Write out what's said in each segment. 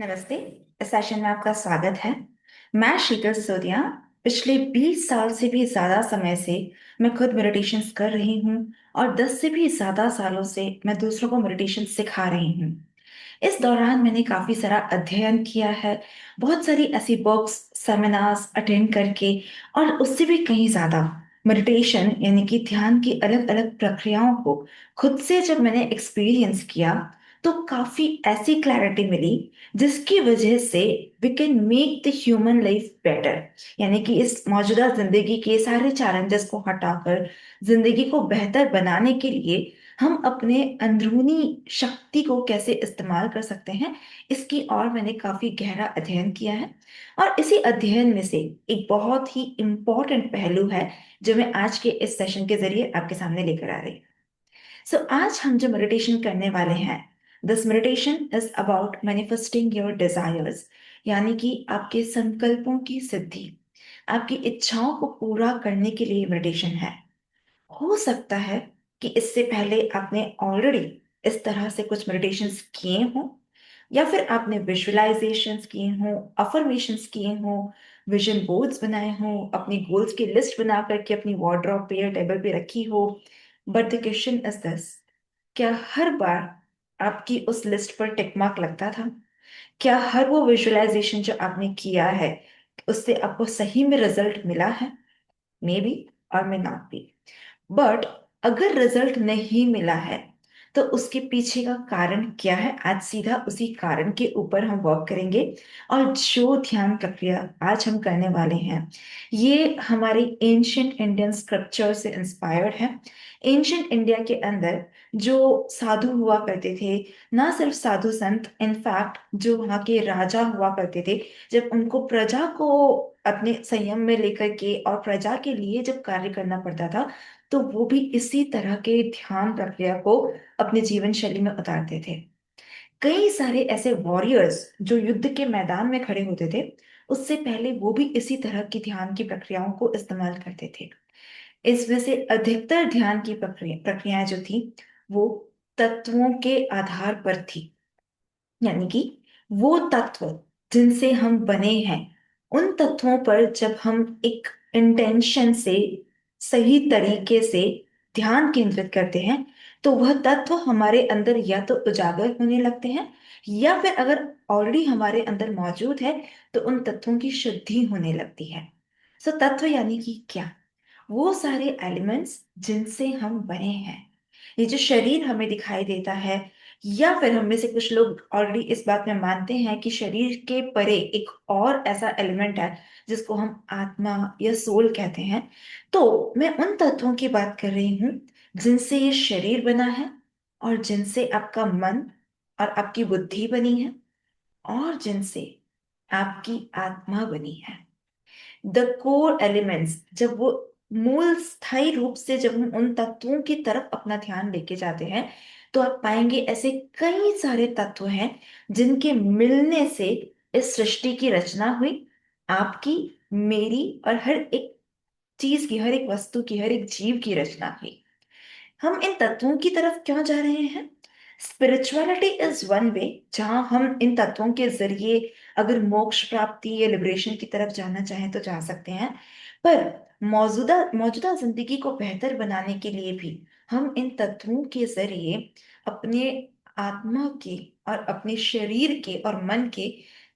नमस्ते। इस सेशन में आपका स्वागत है। मैं शीतल सिसोदिया पिछले 20 साल से भी ज्यादा समय से मैं खुद मेडिटेशंस कर रही हूँ और 10 से भी ज्यादा सालों से मैं दूसरों को मेडिटेशन सिखा रही हूँ। इस दौरान मैंने काफी सारा अध्ययन किया है, बहुत सारी ऐसी बुक्स सेमिनार्स अटेंड करके, और उससे भी कहीं ज्यादा मेडिटेशन यानी कि ध्यान की अलग अलग प्रक्रियाओं को खुद से जब मैंने एक्सपीरियंस किया तो काफी ऐसी क्लैरिटी मिली जिसकी वजह से we can make the human life better. यानी कि इस मौजूदा जिंदगी के सारे चैलेंजेस को हटाकर जिंदगी को बेहतर बनाने के लिए हम अपने अंदरूनी शक्ति को कैसे इस्तेमाल कर सकते हैं, इसकी और मैंने काफी गहरा अध्ययन किया है। और इसी अध्ययन में से एक बहुत ही इम्पोर्टेंट पहलू है जो मैं आज के इस सेशन के जरिए आपके सामने लेकर आ रही हूँ। आज हम जो मेडिटेशन करने वाले हैं, this meditation is about manifesting your desires, यानी कि आपके संकल्पों की सिद्धि, आपकी इच्छाओं को पूरा करने के लिए मेडिटेशन है। हो सकता है कि इससे पहले आपने ऑलरेडी इस तरह से कुछ मेडिटेशंस किए हों, या फिर आपने विजुअलाइजेशंस किए हों, अफर्मेशंस किए हों, विजन बोर्ड्स बनाए हों, अपनी गोल्स की लिस्ट बना करके अपनी वार्डरोब पे या टेबल पे रखी हो। But the question is this: क्या हर बार आपकी उस लिस्ट पर टिक मार्क लगता था? क्या हर वो विजुअलाइजेशन जो आपने किया है उससे आपको सही में रिजल्ट मिला है? मे बी और मे नॉट बी। बट अगर रिजल्ट नहीं मिला है तो उसके पीछे का कारण क्या है, आज सीधा उसी कारण के ऊपर हम वर्क करेंगे। और जो ध्यान प्रक्रिया आज हम करने वाले हैं ये हमारी एंशियंट इंडियन स्क्रिप्चर से इंस्पायर्ड है। एंशियंट इंडिया के अंदर जो साधु हुआ करते थे, ना सिर्फ साधु संत, इनफैक्ट जो वहाँ के राजा हुआ करते थे, जब उनको प्रजा को अपने संयम में लेकर के और प्रजा के लिए जब कार्य करना पड़ता था तो वो भी इसी तरह के ध्यान प्रक्रिया को अपने जीवन शैली में उतारते थे। कई सारे ऐसे वॉरियर्स जो युद्ध के मैदान में खड़े होते थे, उससे पहले वो भी इसी तरह की ध्यान की प्रक्रियाओं को इस्तेमाल करते थे। इसमें से अधिकतर ध्यान की प्रक्रियाएं जो थी वो तत्वों के आधार पर थी। यानी कि वो तत्व जिनसे हम बने हैं, उन तत्वों पर जब हम एक इंटेंशन से सही तरीके से ध्यान केंद्रित करते हैं तो वह तत्व हमारे अंदर या तो उजागर होने लगते हैं, या फिर अगर ऑलरेडी हमारे अंदर मौजूद है तो उन तत्वों की शुद्धि होने लगती है। तत्व यानी कि क्या? वो सारे एलिमेंट्स जिनसे हम बने हैं। ये जो शरीर हमें दिखाई देता है, या फिर हम में से कुछ लोग ऑलरेडी इस बात में मानते हैं कि शरीर के परे एक और ऐसा एलिमेंट है जिसको हम आत्मा या सोल कहते हैं। तो मैं उन तत्वों की बात कर रही हूँ जिनसे ये शरीर बना है, और जिनसे आपका मन और आपकी बुद्धि बनी है, और जिनसे आपकी आत्मा बनी है। द कोर एलिमेंट्स, जब वो मूल स्थायी रूप से जब हम उन तत्वों की तरफ अपना ध्यान लेके जाते हैं तो आप पाएंगे ऐसे कई सारे तत्व हैं जिनके मिलने से इस सृष्टि की रचना हुई। आपकी, मेरी और हर एक चीज की, हर एक वस्तु की, हर एक जीव की रचना हुई। हम इन तत्वों की तरफ क्यों जा रहे हैं? स्पिरिचुअलिटी इज वन वे जहां हम इन तत्वों के जरिए अगर मोक्ष प्राप्ति या लिबरेशन की तरफ जाना चाहें तो जा सकते हैं। पर मौजूदा मौजूदा जिंदगी को बेहतर बनाने के लिए भी हम इन तत्वों के जरिए अपने आत्मा के और अपने शरीर के और मन के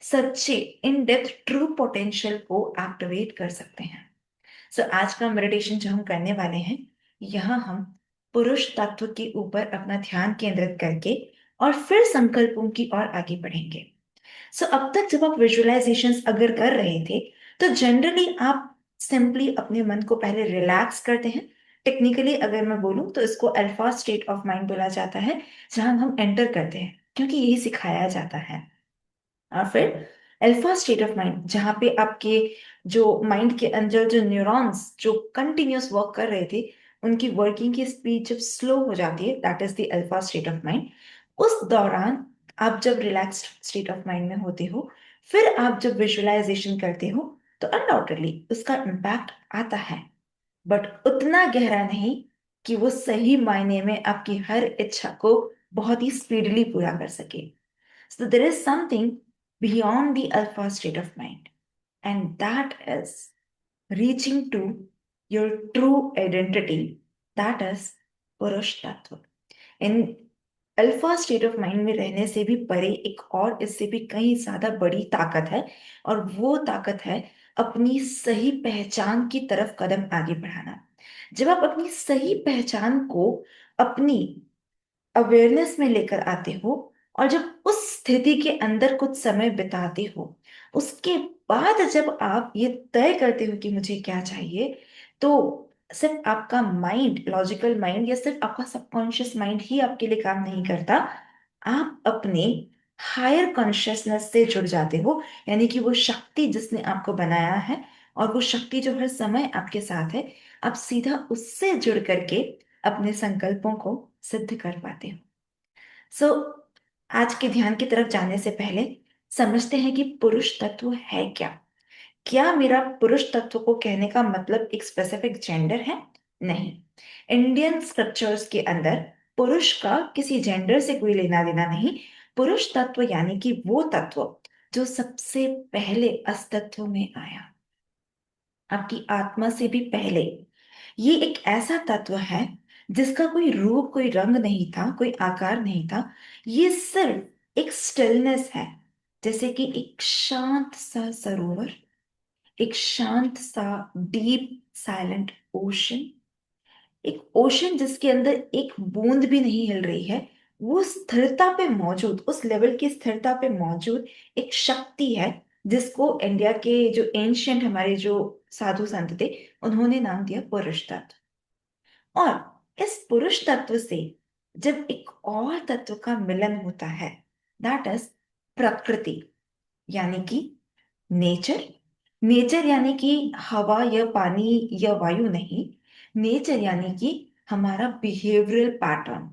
सच्चे इन डेप्थ ट्रू पोटेंशियल को एक्टिवेट कर सकते हैं। आज का मेडिटेशन जो हम करने वाले हैं, यहाँ हम पुरुष तत्व के ऊपर अपना ध्यान केंद्रित करके और फिर संकल्पों की ओर आगे बढ़ेंगे। अब तक जब आप विजुअलाइजेशंस अगर कर रहे थे तो जनरली आप सिंपली अपने मन को पहले रिलैक्स करते हैं। टेक्निकली अगर मैं बोलूं तो इसको अल्फा स्टेट ऑफ माइंड बोला जाता है, जहां हम एंटर करते हैं क्योंकि यही सिखाया जाता है। और फिर अल्फा स्टेट ऑफ माइंड, जहाँ पे आपके जो माइंड के अंदर जो न्यूरॉन्स जो कंटिन्यूस वर्क कर रहे थे उनकी वर्किंग की स्पीड जब स्लो हो जाती है, that is the alpha state of mind. उस दौरान आप जब रिलैक्स्ड स्टेट ऑफ माइंड में होते हो, फिर आप जब विजुअलाइजेशन करते हो तो अनडाउटेडली उसका इम्पैक्ट आता है, बट उतना गहरा नहीं कि वो सही मायने में आपकी हर इच्छा को बहुत ही स्पीडली पूरा कर सके। So there is something beyond the alpha state of mind, and that is reaching to your true identity, that is पुरुष तत्व। इन अल्फा स्टेट ऑफ माइंड में रहने से भी परे एक और इससे भी कहीं ज्यादा बड़ी ताकत है, और वो ताकत है अपनी सही पहचान की तरफ कदम आगे बढ़ाना। जब आप अपनी सही पहचान को अपनी अवेयरनेस में लेकर आते हो, और जब उस स्थिति के अंदर कुछ समय बिताते हो, उसके बाद जब आप ये तय करते हो कि मुझे क्या चाहिए, तो सिर्फ आपका माइंड, लॉजिकल माइंड, या सिर्फ आपका सबकॉन्शियस माइंड ही आपके लिए काम नहीं करता। आप अपने हायर कॉन्शियसनेस से जुड़ जाते हो, यानी कि वो शक्ति जिसने आपको बनाया है, और वो शक्ति जो हर समय आपके साथ है, आप सीधा उससे जुड़ करके अपने संकल्पों को सिद्ध कर पाते हो। सो आज के ध्यान की तरफ जाने से पहले समझते हैं कि पुरुष तत्व है क्या। क्या मेरा पुरुष तत्व को कहने का मतलब एक स्पेसिफिक जेंडर है? नहीं। इंडियन स्क्रिप्चर्स के अंदर पुरुष का किसी जेंडर से कोई लेना देना नहीं। पुरुष तत्व यानी कि वो तत्व जो सबसे पहले अस्तित्व में आया, आपकी आत्मा से भी पहले। ये एक ऐसा तत्व है जिसका कोई रूप, कोई रंग नहीं था, कोई आकार नहीं था। ये सिर्फ एक स्टिलनेस है, जैसे कि एक शांत सा सरोवर, एक शांत सा डीप साइलेंट ओशन, एक ओशन जिसके अंदर एक बूंद भी नहीं हिल रही है। वो स्थिरता पे मौजूद, उस लेवल की स्थिरता पे मौजूद एक शक्ति है, जिसको इंडिया के जो एंशियंट हमारे जो साधु संत थे, उन्होंने नाम दिया पुरुष तत्व। और इस पुरुष तत्व से जब एक और तत्व का मिलन होता है, दैट इज प्रकृति, यानी कि नेचर। नेचर यानी कि हवा या पानी या वायु नहीं। नेचर यानी कि हमारा बिहेवियरल पैटर्न,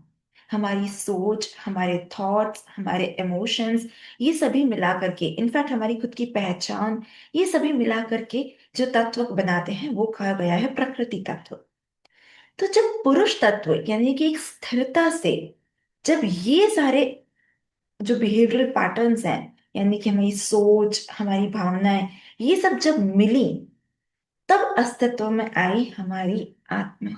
हमारी सोच, हमारे थॉट्स, हमारे इमोशंस, ये सभी मिला करके, इनफैक्ट हमारी खुद की पहचान, ये सभी मिला करके जो तत्व बनाते हैं वो कहा गया है प्रकृति तत्व। तो जब पुरुष तत्व यानी कि एक स्थिरता से, जब ये सारे जो बिहेवियरल पैटर्न्स हैं, यानी कि हमारी सोच, हमारी भावनाएं, ये सब जब मिली, तब अस्तित्व में आई हमारी आत्मा।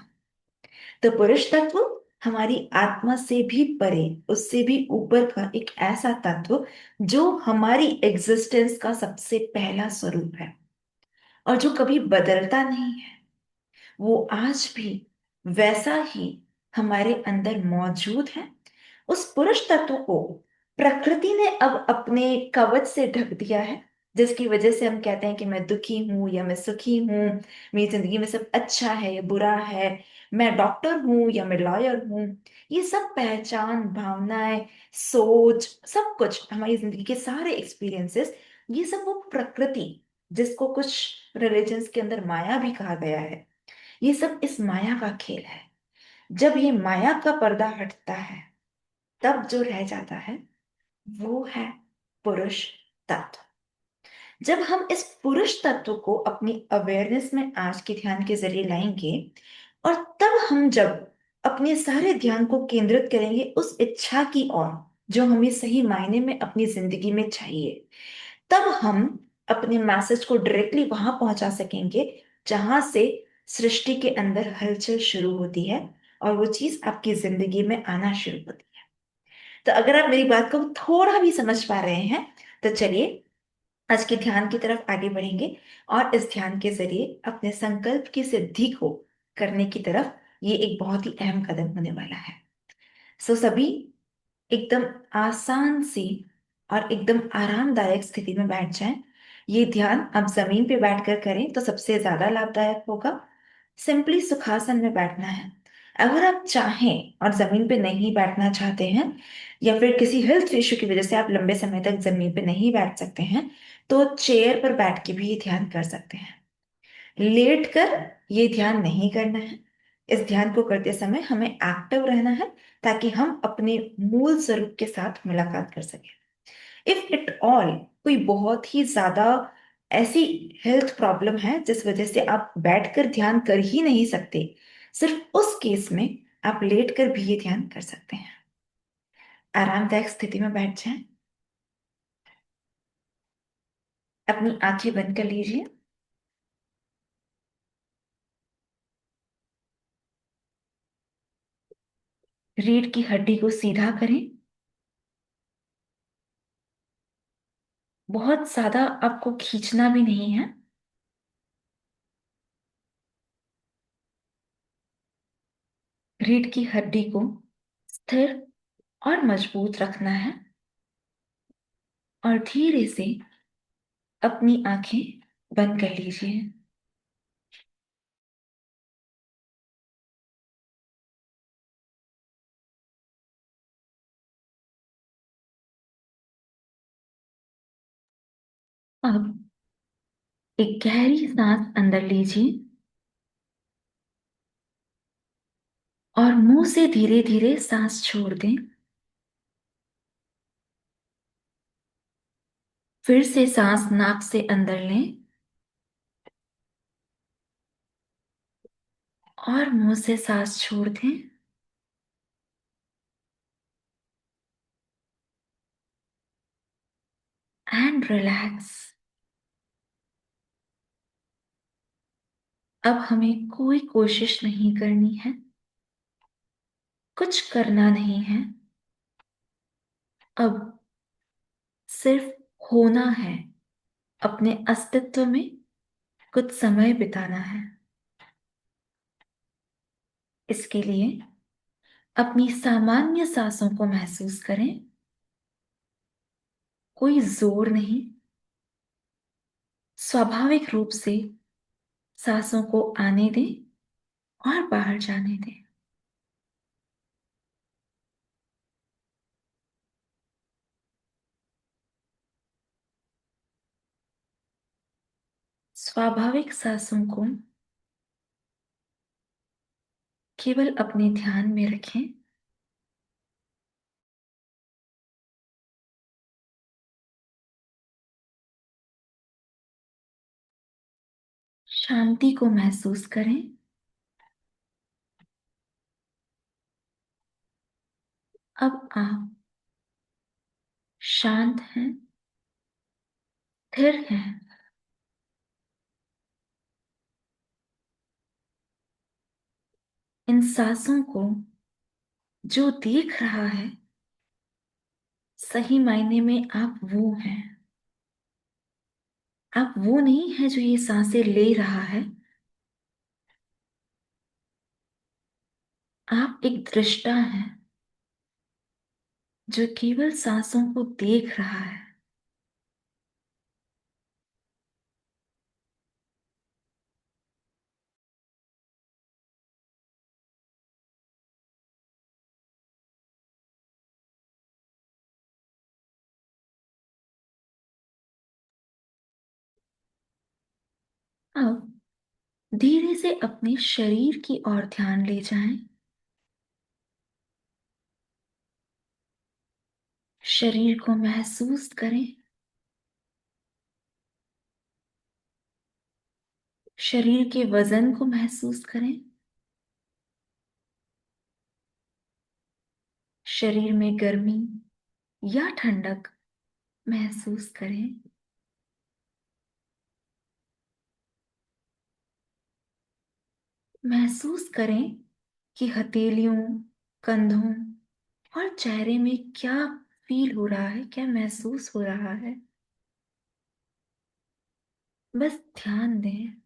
तो पुरुष तत्व हमारी आत्मा से भी परे, उससे भी ऊपर का एक ऐसा तत्व जो हमारी एग्जिस्टेंस का सबसे पहला स्वरूप है, और जो कभी बदलता नहीं है। वो आज भी वैसा ही हमारे अंदर मौजूद है। उस पुरुष तत्व को प्रकृति ने अब अपने कवच से ढक दिया है, जिसकी वजह से हम कहते हैं कि मैं दुखी हूं या मैं सुखी हूं, मेरी जिंदगी में सब अच्छा है या बुरा है, मैं डॉक्टर हूं या मैं लॉयर हूं। ये सब पहचान, भावनाएं, सोच, सब कुछ, हमारी जिंदगी के सारे एक्सपीरियंसेस, ये सब वो प्रकृति, जिसको कुछ रिलीजन्स के अंदर माया भी कहा गया है, ये सब इस माया का खेल है। जब ये माया का पर्दा हटता है, तब जो रह जाता है वो है पुरुष तत्व। जब हम इस पुरुष तत्व को अपनी अवेयरनेस में आज के ध्यान के जरिए लाएंगे, और तब हम जब अपने सारे ध्यान को केंद्रित करेंगे उस इच्छा की ओर जो हमें सही मायने में अपनी जिंदगी में चाहिए, तब हम अपने मैसेज को डायरेक्टली वहां पहुंचा सकेंगे जहां से सृष्टि के अंदर हलचल शुरू होती है, और वो चीज आपकी जिंदगी में आना शुरू होती है। तो अगर आप मेरी बात को थोड़ा भी समझ पा रहे हैं, तो चलिए आज के ध्यान की तरफ आगे बढ़ेंगे, और इस ध्यान के जरिए अपने संकल्प की सिद्धि को करने की तरफ, ये एक बहुत ही अहम कदम होने वाला है। सो सभी एकदम आसान सी और एकदम आरामदायक स्थिति में बैठ जाएं। ये ध्यान आप जमीन पे बैठकर करें तो सबसे ज्यादा लाभदायक होगा। सिंपली सुखासन में बैठना है। अगर आप चाहें और जमीन पे नहीं बैठना चाहते हैं, या फिर किसी हेल्थ इश्यू की वजह से आप लंबे समय तक जमीन पे नहीं बैठ सकते हैं, तो चेयर पर बैठ के भी ये ध्यान कर सकते हैं। लेट कर ये ध्यान नहीं करना है। इस ध्यान को करते समय हमें एक्टिव रहना है, ताकि हम अपने मूल स्वरूप के साथ मुलाकात कर सकें। इफ इट ऑल कोई बहुत ही ज्यादा ऐसी हेल्थ प्रॉब्लम है जिस वजह से आप बैठकर ध्यान कर ही नहीं सकते, सिर्फ उस केस में आप लेट कर भी ये ध्यान कर सकते हैं। आरामदायक स्थिति में बैठ जाएं। अपनी आंखें बंद कर लीजिए। रीढ़ की हड्डी को सीधा करें। बहुत ज्यादा आपको खींचना भी नहीं है। रीढ़ की हड्डी को स्थिर और मजबूत रखना है और धीरे से अपनी आंखें बंद कर लीजिए। अब एक गहरी सांस अंदर लीजिए और मुंह से धीरे धीरे सांस छोड़ दें। फिर से सांस नाक से अंदर लें और मुंह से सांस छोड़ दें। And relax. अब हमें कोई कोशिश नहीं करनी है, कुछ करना नहीं है। अब सिर्फ होना है, अपने अस्तित्व में कुछ समय बिताना है। इसके लिए अपनी सामान्य सांसों को महसूस करें। कोई जोर नहीं, स्वाभाविक रूप से सांसों को आने दें और बाहर जाने दें। स्वाभाविक सांसों को केवल अपने ध्यान में रखें। शांति को महसूस करें। अब आप शांत हैं, स्थिर हैं। इन सांसों को जो देख रहा है, सही मायने में आप वो हैं। आप वो नहीं है जो ये सांसें ले रहा है। आप एक दृष्टा हैं जो केवल सांसों को देख रहा है। अब धीरे से अपने शरीर की ओर ध्यान ले जाएं। शरीर को महसूस करें। शरीर के वजन को महसूस करें। शरीर में गर्मी या ठंडक महसूस करें। महसूस करें कि हथेलियों, कंधों और चेहरे में क्या फील हो रहा है, क्या महसूस हो रहा है। बस ध्यान दें।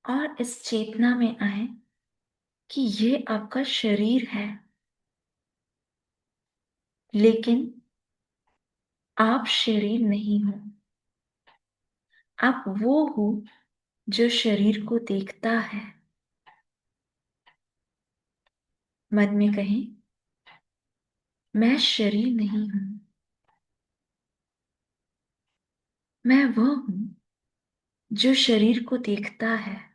और इस चेतना में आए कि ये आपका शरीर है, लेकिन आप शरीर नहीं हो। आप वो हो जो शरीर को देखता है। मन में कहें, मैं शरीर नहीं हूं, मैं वह हूं जो शरीर को देखता है।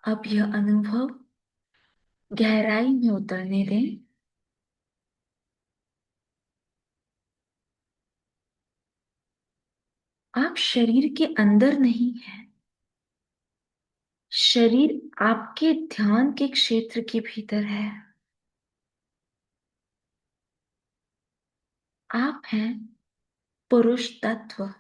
अब यह अनुभव गहराई में उतरने दें। आप शरीर के अंदर नहीं हैं। शरीर आपके ध्यान के क्षेत्र के भीतर है। आप हैं पुरुष तत्व।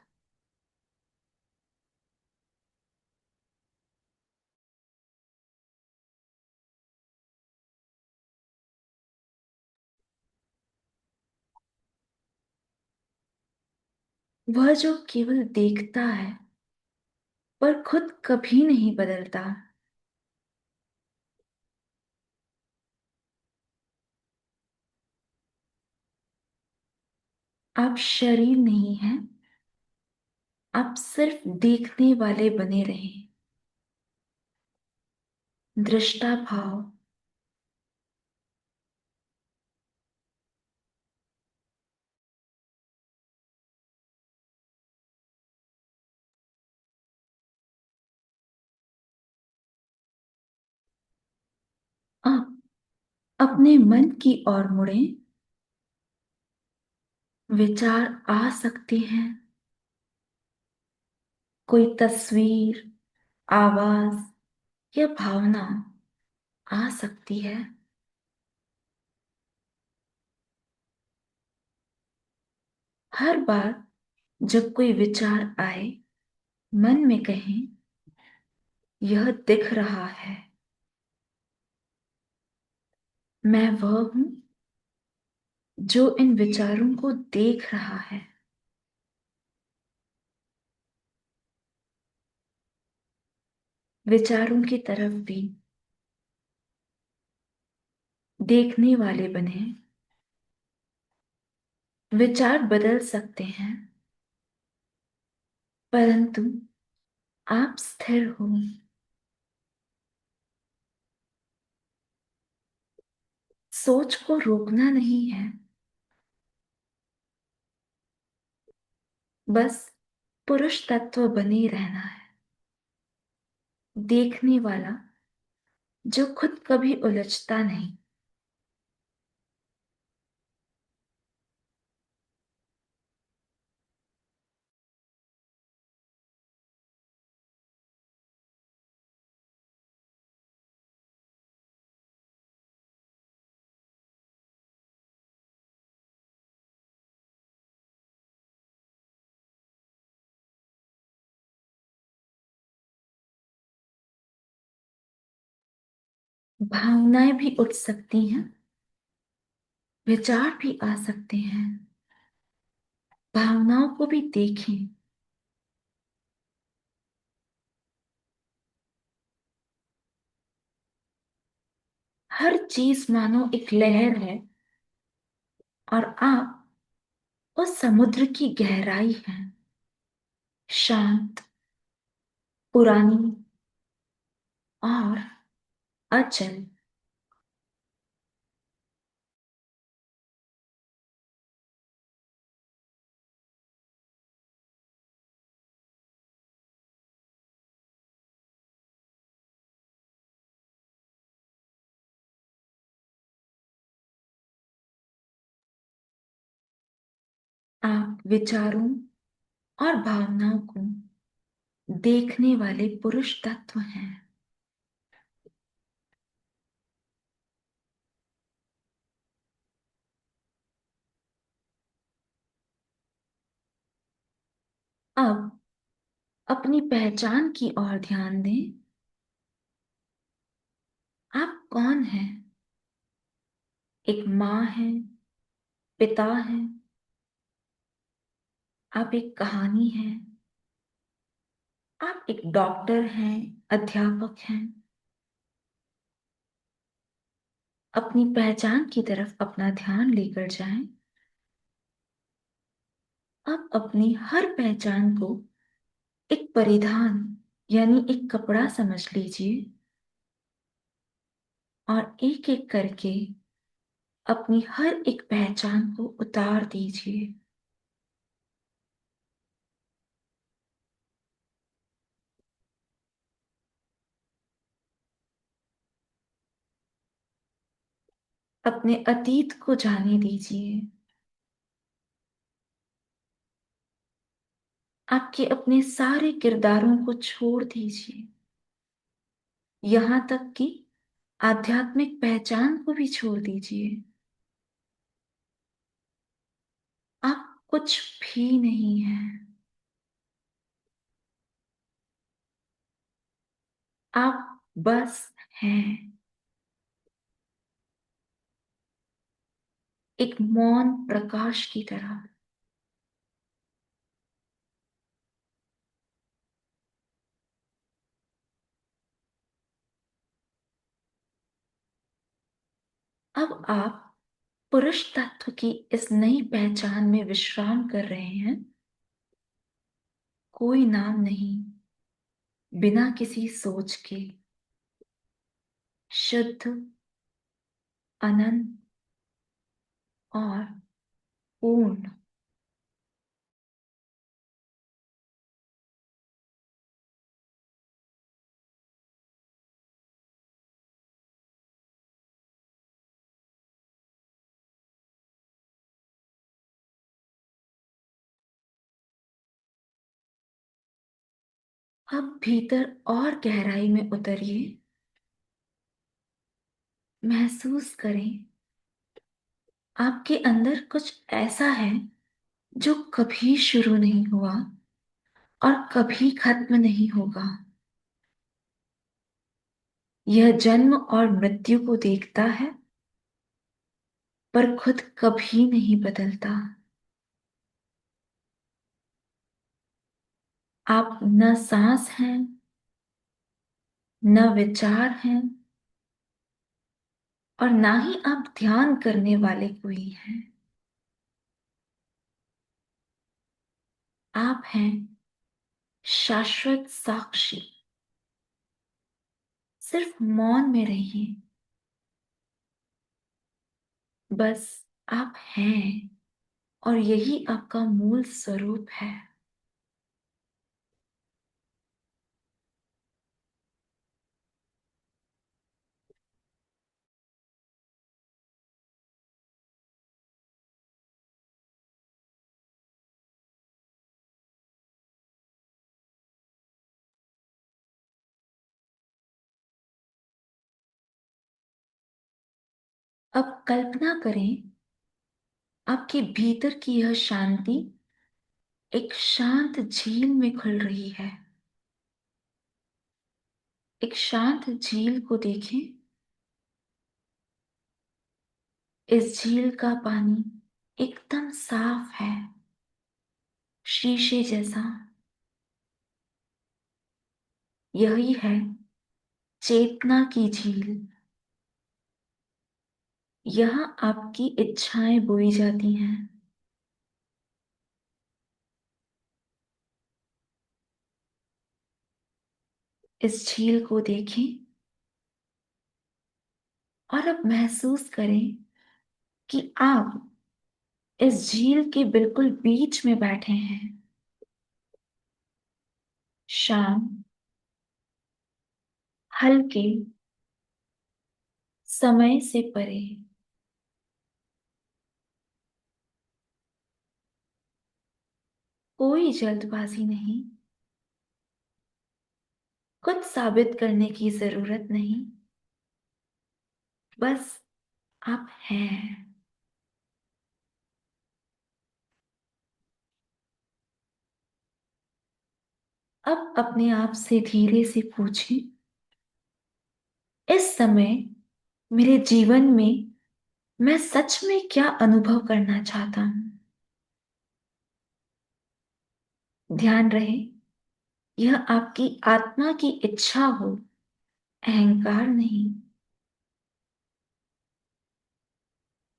वह जो केवल देखता है पर खुद कभी नहीं बदलता। आप शरीर नहीं हैं। आप सिर्फ देखने वाले बने रहें। दृष्टा भाव। आप अपने मन की ओर मुड़ें। विचार आ सकते हैं। कोई तस्वीर, आवाज या भावना आ सकती है। हर बार जब कोई विचार आए, मन में कहें, यह दिख रहा है। मैं वह हूं जो इन विचारों को देख रहा है। विचारों की तरफ भी देखने वाले बने। विचार बदल सकते हैं, परंतु आप स्थिर हो। सोच को रोकना नहीं है, बस पुरुष तत्व बने रहना है। देखने वाला जो खुद कभी उलझता नहीं। भावनाएं भी उठ सकती हैं। विचार भी आ सकते हैं। भावनाओं को भी देखें। हर चीज मानो एक लहर है और आप उस समुद्र की गहराई हैं। शांत, पुरानी और अचल। आप विचारों और भावनाओं को देखने वाले पुरुष तत्व हैं। अब अपनी पहचान की ओर ध्यान दें। आप कौन हैं? एक माँ है, पिता है, आप एक कहानी हैं, आप एक डॉक्टर हैं, अध्यापक हैं। अपनी पहचान की तरफ अपना ध्यान लेकर जाएं। आप अपनी हर पहचान को एक परिधान यानी एक कपड़ा समझ लीजिए और एक एक करके अपनी हर एक पहचान को उतार दीजिए। अपने अतीत को जाने दीजिए। आपके अपने सारे किरदारों को छोड़ दीजिए, यहां तक कि आध्यात्मिक पहचान को भी छोड़ दीजिए। आप कुछ भी नहीं हैं। आप बस हैं, एक मौन प्रकाश की तरह। अब आप पुरुष तत्व की इस नई पहचान में विश्राम कर रहे हैं। कोई नाम नहीं, बिना किसी सोच के, शुद्ध, अनंत और पूर्ण। अब भीतर और गहराई में उतरिए। महसूस करें, आपके अंदर कुछ ऐसा है जो कभी शुरू नहीं हुआ और कभी खत्म नहीं होगा। यह जन्म और मृत्यु को देखता है, पर खुद कभी नहीं बदलता। आप न सांस हैं, न विचार हैं, और ना ही आप ध्यान करने वाले कोई हैं। आप हैं शाश्वत साक्षी। सिर्फ मौन में रहिए। बस आप हैं, और यही आपका मूल स्वरूप है। अब कल्पना करें, आपके भीतर की यह शांति एक शांत झील में खुल रही है। एक शांत झील को देखें। इस झील का पानी एकदम साफ है, शीशे जैसा। यही है चेतना की झील। यहाँ आपकी इच्छाएं बोई जाती हैं। इस झील को देखें और अब महसूस करें कि आप इस झील के बिल्कुल बीच में बैठे हैं। शांत, हल्के, समय से परे। कोई जल्दबाजी नहीं, कुछ साबित करने की जरूरत नहीं। बस आप हैं। अब अपने आप से धीरे से पूछें, इस समय मेरे जीवन में मैं सच में क्या अनुभव करना चाहता हूं। ध्यान रहे, यह आपकी आत्मा की इच्छा हो, अहंकार नहीं।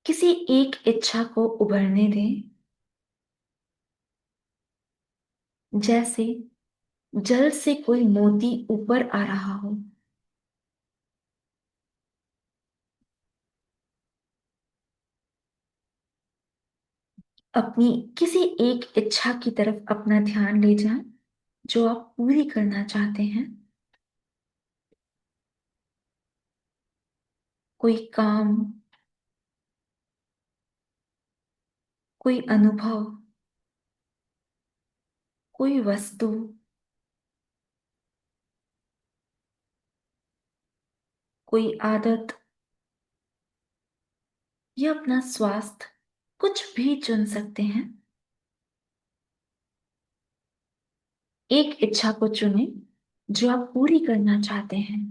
किसी एक इच्छा को उभरने दें, जैसे जल से कोई मोती ऊपर आ रहा हो। अपनी किसी एक इच्छा की तरफ अपना ध्यान ले जाएं, जो आप पूरी करना चाहते हैं। कोई काम, कोई अनुभव, कोई वस्तु, कोई आदत या अपना स्वास्थ्य, कुछ भी चुन सकते हैं। एक इच्छा को चुनें जो आप पूरी करना चाहते हैं।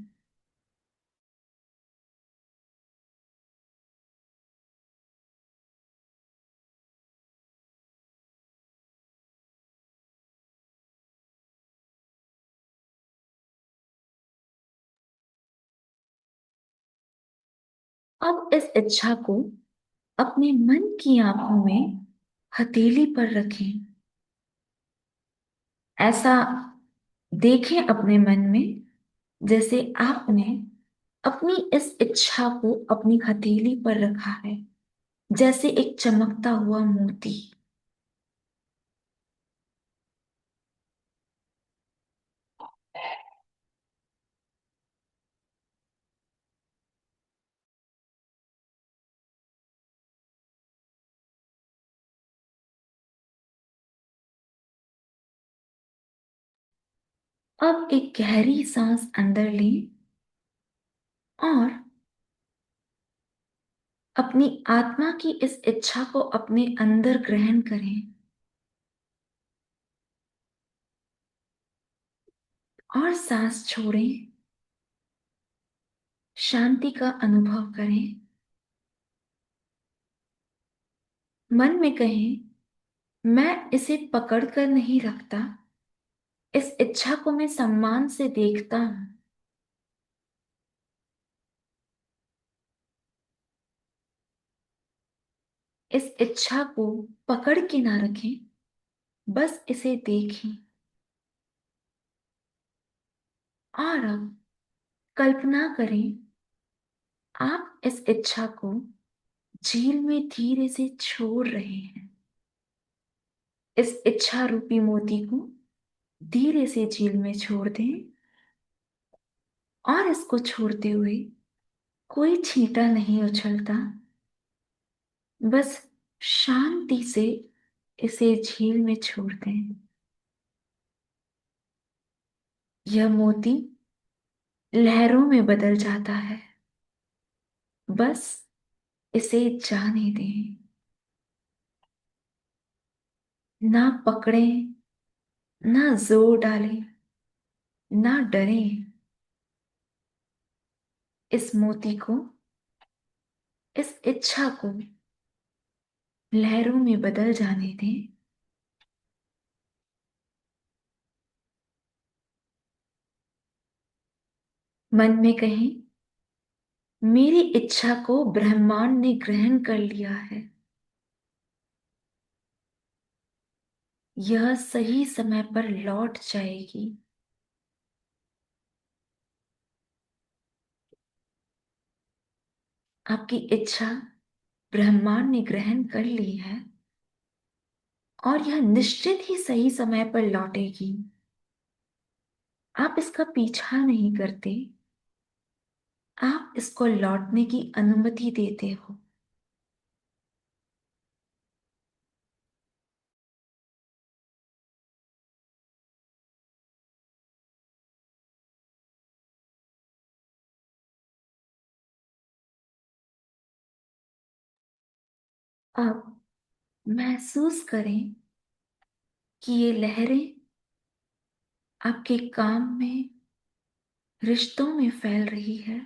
अब इस इच्छा को अपने मन की आंखों में हथेली पर रखें। ऐसा देखें अपने मन में जैसे आपने अपनी इस इच्छा को अपनी हथेली पर रखा है, जैसे एक चमकता हुआ मोती। अब एक गहरी सांस अंदर लें और अपनी आत्मा की इस इच्छा को अपने अंदर ग्रहण करें और सांस छोड़ें। शांति का अनुभव करें। मन में कहें, मैं इसे पकड़ कर नहीं रखता, इस इच्छा को मैं सम्मान से देखता हूं। इस इच्छा को पकड़ के ना रखें, बस इसे देखें। और अब कल्पना करें, आप इस इच्छा को झील में धीरे से छोड़ रहे हैं। इस इच्छा रूपी मोती को धीरे से झील में छोड़ दें और इसको छोड़ते हुए कोई छींटा नहीं उछलता, बस शांति से इसे झील में छोड़ दें। यह मोती लहरों में बदल जाता है, बस इसे जाने दें। ना पकड़ें, ना जोर डालें, ना डरें। इस मोती को, इस इच्छा को लहरों में बदल जाने दें। मन में कहें, मेरी इच्छा को ब्रह्मांड ने ग्रहण कर लिया है। यह सही समय पर लौट जाएगी। आपकी इच्छा ब्रह्मांड ने ग्रहण कर ली है और यह निश्चित ही सही समय पर लौटेगी। आप इसका पीछा नहीं करते, आप इसको लौटने की अनुमति देते हो। अब महसूस करें कि ये लहरें आपके काम में, रिश्तों में फैल रही है,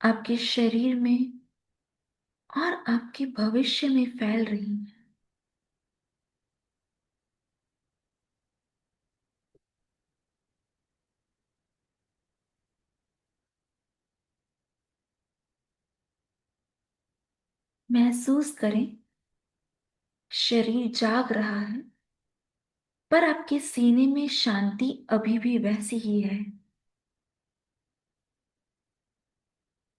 आपके शरीर में और आपके भविष्य में फैल रही है। महसूस करें, शरीर जाग रहा है, पर आपके सीने में शांति अभी भी वैसी ही है।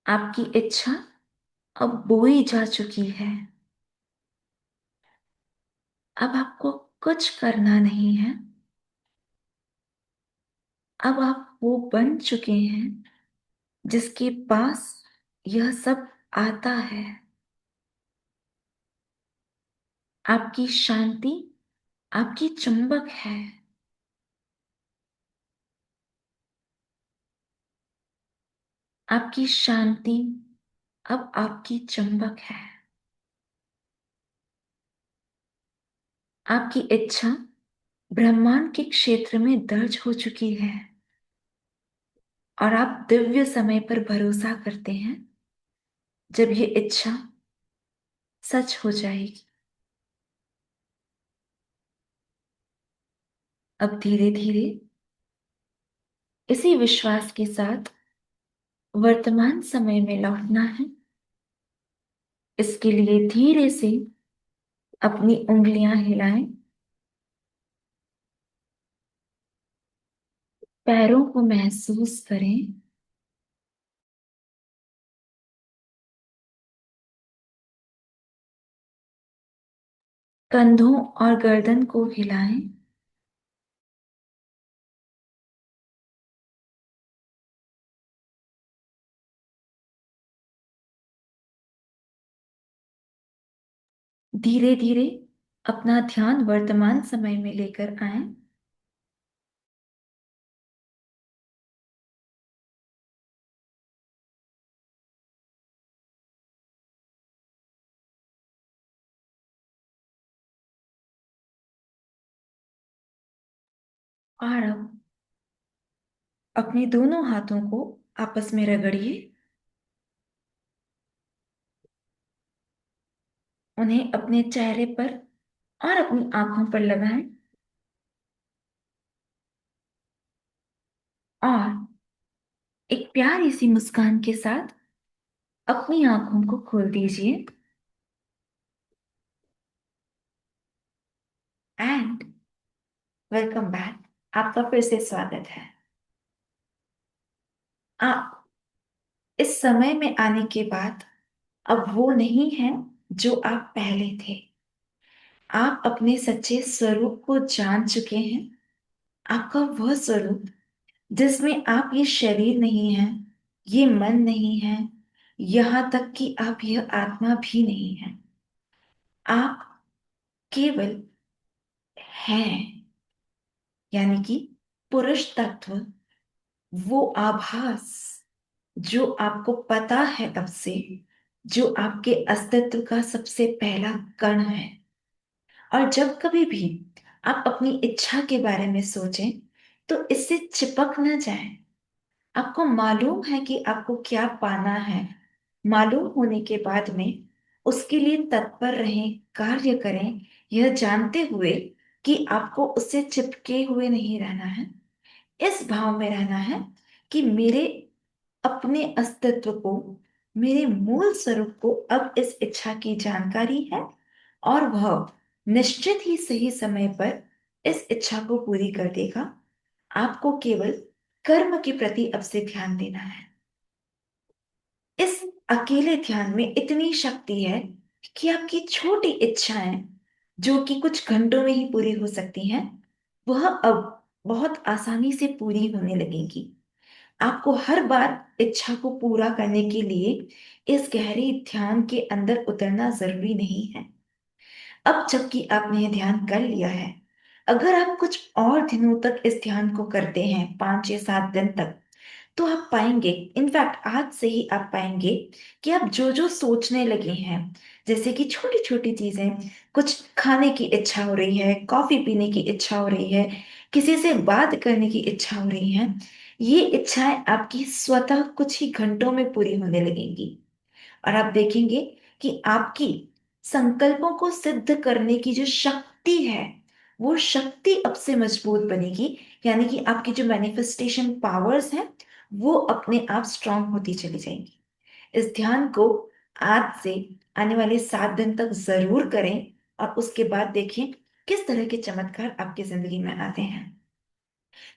आपकी इच्छा अब बोई जा चुकी है। अब आपको कुछ करना नहीं है। अब आप वो बन चुके हैं जिसके पास यह सब आता है। आपकी शांति आपकी चुंबक है। आपकी शांति अब आपकी चुंबक है। आपकी इच्छा ब्रह्मांड के क्षेत्र में दर्ज हो चुकी है और आप दिव्य समय पर भरोसा करते हैं जब ये इच्छा सच हो जाएगी। अब धीरे धीरे इसी विश्वास के साथ वर्तमान समय में लौटना है। इसके लिए धीरे से अपनी उंगलियां हिलाएं, पैरों को महसूस करें, कंधों और गर्दन को हिलाएं। धीरे धीरे अपना ध्यान वर्तमान समय में लेकर आए। और अब अपने दोनों हाथों को आपस में रगड़िए, उन्हें अपने चेहरे पर और अपनी आंखों पर लगाएं और एक प्यारी सी मुस्कान के साथ अपनी आंखों को खोल दीजिए। And welcome back. आपका फिर से स्वागत है। आप इस समय में आने के बाद अब वो नहीं है जो आप पहले थे। आप अपने सच्चे स्वरूप को जान चुके हैं। आपका वह स्वरूप जिसमें आप ये शरीर नहीं है, ये मन नहीं है, यहाँ तक कि आप यह आत्मा भी नहीं है। आप केवल हैं, यानी कि पुरुष तत्व, वो आभास जो आपको पता है अब से, जो आपके अस्तित्व का सबसे पहला कण है। और जब कभी भी आप अपनी इच्छा के बारे में सोचें तो इससे चिपक न जाएं। आपको मालूम है कि आपको क्या पाना है। मालूम होने के बाद में उसके लिए तत्पर रहें, कार्य करें, यह जानते हुए कि आपको उससे चिपके हुए नहीं रहना है। इस भाव में रहना है कि मेरे अपने अस्तित्व को, मेरे मूल स्वरूप को अब इस इच्छा की जानकारी है और वह निश्चित ही सही समय पर इस इच्छा को पूरी कर देगा। आपको केवल कर्म के प्रति अब से ध्यान देना है। इस अकेले ध्यान में इतनी शक्ति है कि आपकी छोटी इच्छाएं जो कि कुछ घंटों में ही पूरी हो सकती हैं, वह अब बहुत आसानी से पूरी होने लगेगी। आपको हर बार इच्छा को पूरा करने के लिए इस गहरे ध्यान के अंदर उतरना जरूरी नहीं है। अब जबकि आपने ये ध्यान कर लिया है, अगर आप कुछ और दिनों तक इस ध्यान को करते हैं, 5 या 7 दिन तक, तो आप पाएंगे, इनफैक्ट आज से ही आप पाएंगे कि आप जो जो सोचने लगे हैं, जैसे कि छोटी छोटी चीजें, कुछ खाने की इच्छा हो रही है, कॉफी पीने की इच्छा हो रही है, किसी से बात करने की इच्छा हो रही है, ये इच्छाएं आपकी स्वतः कुछ ही घंटों में पूरी होने लगेंगी। और आप देखेंगे कि आपकी संकल्पों को सिद्ध करने की जो शक्ति है, वो शक्ति अब से मजबूत बनेगी। यानी कि आपकी जो मैनिफेस्टेशन पावर्स हैं, वो अपने आप स्ट्रांग होती चली जाएंगी। इस ध्यान को आज से आने वाले 7 दिन तक जरूर करें और उसके बाद देखें किस तरह के चमत्कार आपकी जिंदगी में आते हैं।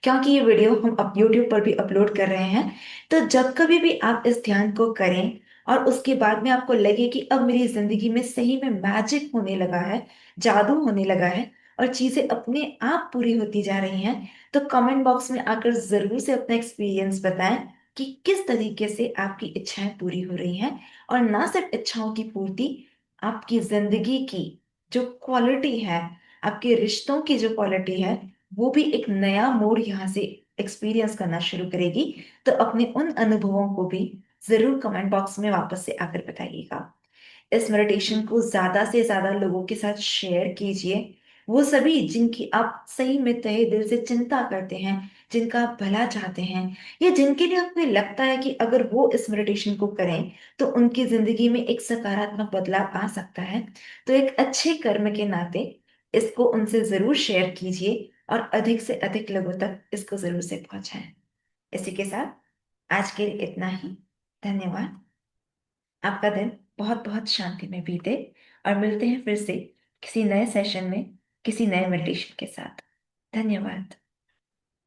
क्योंकि ये वीडियो हम अब YouTube पर भी अपलोड कर रहे हैं, तो जब कभी भी आप इस ध्यान को करें और उसके बाद में आपको लगे कि अब मेरी जिंदगी में सही में मैजिक होने लगा है, जादू होने लगा है और चीजें अपने आप पूरी होती जा रही हैं, तो कमेंट बॉक्स में आकर जरूर से अपना एक्सपीरियंस बताएं कि किस तरीके से आपकी इच्छाएं पूरी हो रही हैं। और ना सिर्फ इच्छाओं की पूर्ति, आपकी जिंदगी की जो क्वालिटी है, आपके रिश्तों की जो क्वालिटी है वो भी एक नया मोड़ यहाँ से एक्सपीरियंस करना शुरू करेगी। तो अपने उन अनुभवों को भी जरूर कमेंट बॉक्स में वापस से आकर बताइएगा। इस मेडिटेशन को ज्यादा से ज्यादा लोगों के साथ शेयर कीजिए। वो सभी जिनकी आप सही में तहे दिल से चिंता करते हैं, जिनका आप भला चाहते हैं, या जिनके लिए आपको लगता है कि अगर वो इस मेडिटेशन को करें तो उनकी जिंदगी में एक सकारात्मक बदलाव आ सकता है। तो एक अच्छे कर्म के नाते इसको उनसे जरूर शेयर कीजिए और अधिक से अधिक लोगों तक इसको जरूर से पहुंचाएं। इसी के साथ आज के लिए इतना ही। धन्यवाद। आपका दिन बहुत बहुत शांति में बीते और मिलते हैं फिर से किसी नए सेशन में किसी नए मेडिटेशन के साथ। धन्यवाद।